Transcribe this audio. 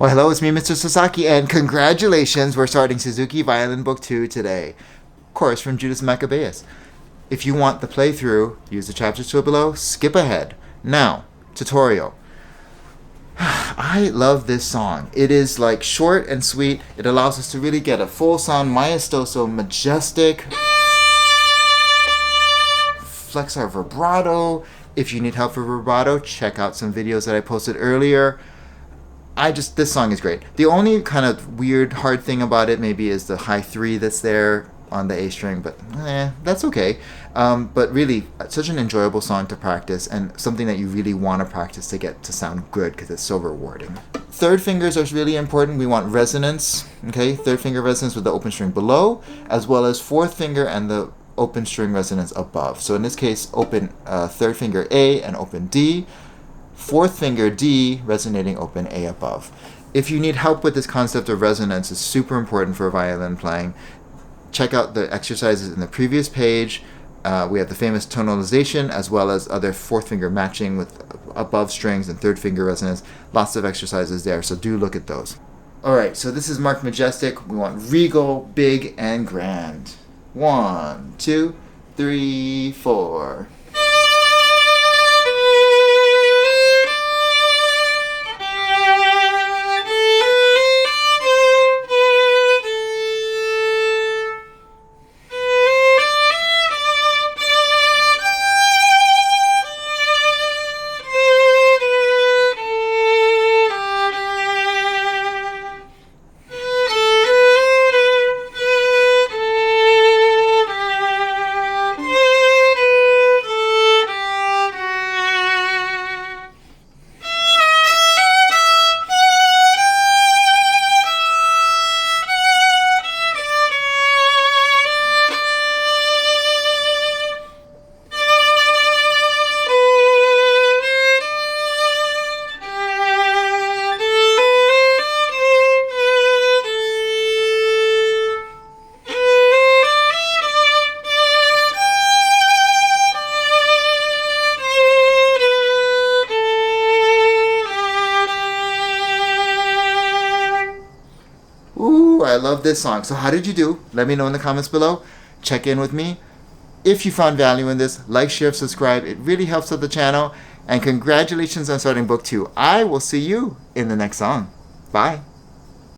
Well, hello, it's me, MrSasaki, and congratulations, we're starting Suzuki Violin Book 2 today. Chorus from Judas Maccabaeus. If you want the playthrough, use the chapters tool below, skip ahead. Now, tutorial. I love this song. It is like short and sweet. It allows us to really get a full sound, maestoso, majestic. Flex our vibrato. If you need help for vibrato, check out some videos that I posted earlier. This song is great. The only kind of weird, hard thing about it maybe is the high 3 that's there on the A string, but that's okay. But really, such an enjoyable song to practice and something that you really want to practice to get to sound good because it's so rewarding. Third fingers are really important. We want resonance, okay? Third finger resonance with the open string below, as well as fourth finger and the open string resonance above. So in this case, open third finger A and open D. Fourth finger D resonating open A above. If you need help with this concept of resonance, it's super important for violin playing. Check out the exercises in the previous page. We have the famous tonalization as well as other fourth finger matching with above strings and third finger resonance. Lots of exercises there, so do look at those. Alright, so this is marked majestic. We want regal, big, and grand. 1, 2, 3, 4. I love this song. So how did you do? Let me know in the comments below. Check in with me. If you found value in this, like, share, subscribe. It really helps out the channel. And congratulations on starting book 2. I will see you in the next song. Bye.